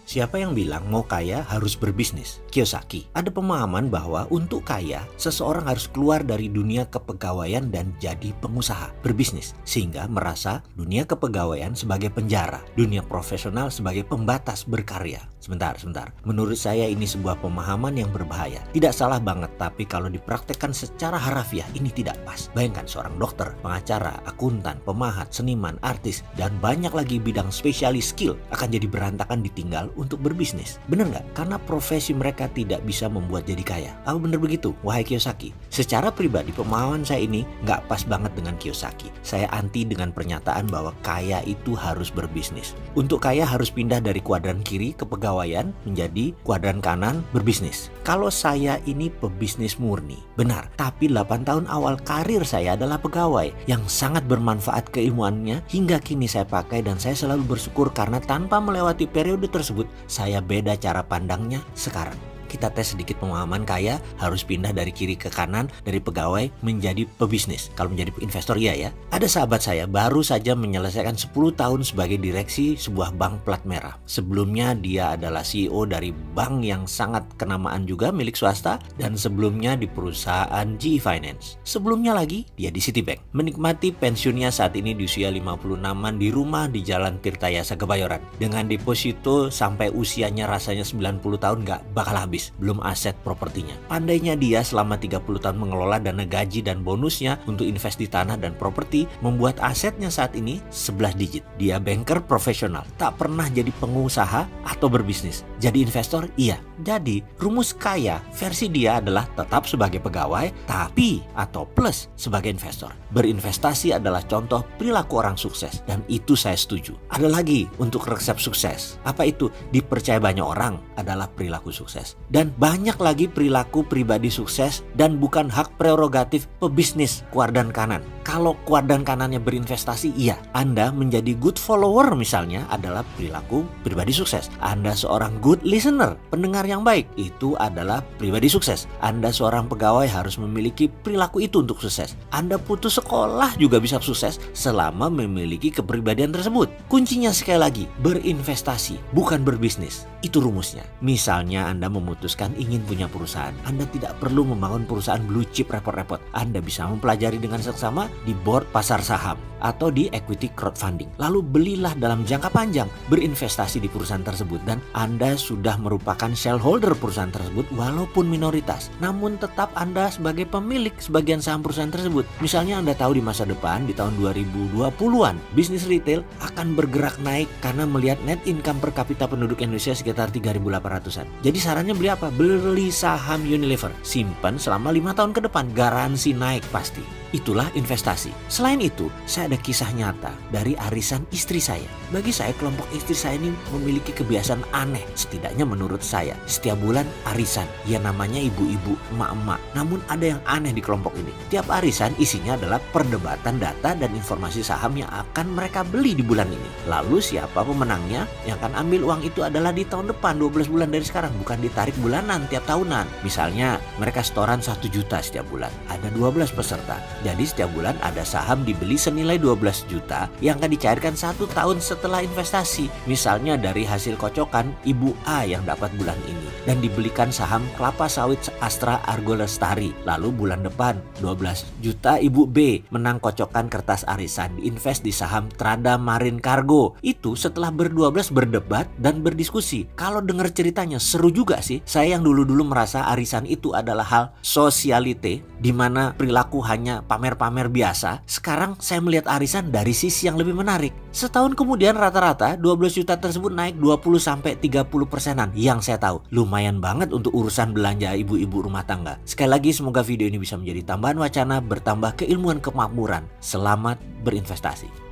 Siapa yang bilang mau kaya harus berbisnis? Kiyosaki. Ada pemahaman bahwa untuk kaya, seseorang harus keluar dari dunia kepegawaian dan jadi pengusaha, berbisnis. Sehingga merasa dunia kepegawaian sebagai penjara, dunia profesional sebagai pembatas berkarya. Sebentar. Menurut saya ini sebuah pemahaman yang berbahaya. Tidak salah banget, tapi kalau dipraktekkan secara harafiah, ini tidak pas. Bayangkan seorang dokter, pengacara, akuntan, pemahat, seniman, artis, dan banyak lagi bidang spesialis skill akan jadi berantakan ditinggal untuk berbisnis. Bener nggak? Karena profesi mereka tidak bisa membuat jadi kaya. Apa bener begitu, wahai Kiyosaki? Secara pribadi, pemahaman saya ini nggak pas banget dengan Kiyosaki. Saya anti dengan pernyataan bahwa kaya itu harus berbisnis. Untuk kaya harus pindah dari kuadran kiri kepegawaian menjadi kuadran kanan berbisnis. Kalau saya ini pebisnis murni, benar. Tapi 8 tahun awal karir saya adalah pegawai yang sangat bermanfaat keilmuannya hingga kini saya pakai dan saya selalu bersyukur karena tanpa melewati periode tersebut, saya beda cara pandangnya sekarang. Kita tes sedikit pemahaman kaya harus pindah dari kiri ke kanan, dari pegawai menjadi pebisnis. Kalau menjadi investor iya ya. Ada sahabat saya baru saja menyelesaikan 10 tahun sebagai direksi sebuah bank plat merah. Sebelumnya dia adalah CEO dari bank yang sangat kenamaan juga milik swasta dan sebelumnya di perusahaan GE Finance. Sebelumnya lagi dia di Citibank. Menikmati pensiunnya saat ini di usia 56an di rumah di Jalan Tirtayasa Kebayoran. Dengan deposito sampai usianya rasanya 90 tahun gak bakal habis. Belum aset propertinya. Pandainya dia selama 30 tahun mengelola dana gaji dan bonusnya untuk invest di tanah dan properti membuat asetnya saat ini 11 digit. Dia banker profesional, tak pernah jadi pengusaha atau berbisnis. Jadi investor, iya. Jadi rumus kaya versi dia adalah tetap sebagai pegawai tapi atau plus sebagai investor. Berinvestasi adalah contoh perilaku orang sukses dan itu saya setuju. Ada lagi untuk resep sukses. Apa itu? Dipercaya banyak orang adalah perilaku sukses. Dan banyak lagi perilaku pribadi sukses dan bukan hak prerogatif pebisnis kuadran kanan. Kalau kuadran kanannya berinvestasi, iya. Anda menjadi good follower misalnya adalah perilaku pribadi sukses. Anda seorang good listener, pendengar yang baik, itu adalah pribadi sukses. Anda seorang pegawai harus memiliki perilaku itu untuk sukses. Anda putus sekolah juga bisa sukses selama memiliki kepribadian tersebut. Kuncinya sekali lagi, berinvestasi, bukan berbisnis. Itu rumusnya. Misalnya Anda memutuskan ingin punya perusahaan. Anda tidak perlu membangun perusahaan blue chip repot-repot. Anda bisa mempelajari dengan seksama di board pasar saham atau di equity crowdfunding. Lalu belilah dalam jangka panjang, berinvestasi di perusahaan tersebut dan Anda sudah merupakan shareholder perusahaan tersebut walaupun minoritas. Namun tetap Anda sebagai pemilik sebagian saham perusahaan tersebut. Misalnya Anda tahu di masa depan di tahun 2020-an bisnis retail akan bergerak naik karena melihat net income per kapita penduduk Indonesia sekitar 3.800-an. Jadi sarannya beli apa? Beli saham Unilever. Simpan selama 5 tahun ke depan, garansi naik pasti. Itulah investasi. Selain itu, saya ada kisah nyata dari arisan istri saya. Bagi saya, kelompok istri saya ini memiliki kebiasaan aneh, setidaknya menurut saya. Setiap bulan arisan, ya namanya ibu-ibu, emak-emak. Namun ada yang aneh di kelompok ini. Tiap arisan isinya adalah perdebatan data dan informasi saham yang akan mereka beli di bulan ini. Lalu siapa pemenangnya? Yang akan ambil uang itu adalah di tahun depan, 12 bulan dari sekarang, bukan ditarik bulanan tiap tahunan. Misalnya, mereka setoran 1 juta setiap bulan. Ada 12 peserta. Jadi setiap bulan ada saham dibeli senilai 12 juta yang akan dicairkan 1 tahun setelah investasi. Misalnya dari hasil kocokan Ibu A yang dapat bulan ini dan dibelikan saham kelapa sawit Astra Argo Lestari. Lalu bulan depan 12 juta Ibu B menang kocokan kertas arisan diinvest di saham Trada Marine Cargo. Itu setelah ber-12 berdebat dan berdiskusi. Kalau dengar ceritanya seru juga sih. Saya yang dulu-dulu merasa arisan itu adalah hal sosialite di mana perilaku hanya pamer-pamer biasa, sekarang saya melihat arisan dari sisi yang lebih menarik. Setahun kemudian rata-rata 12 juta tersebut naik 20-30%. Yang saya tahu lumayan banget untuk urusan belanja ibu-ibu rumah tangga. Sekali lagi semoga video ini bisa menjadi tambahan wacana, bertambah keilmuan kemakmuran. Selamat berinvestasi.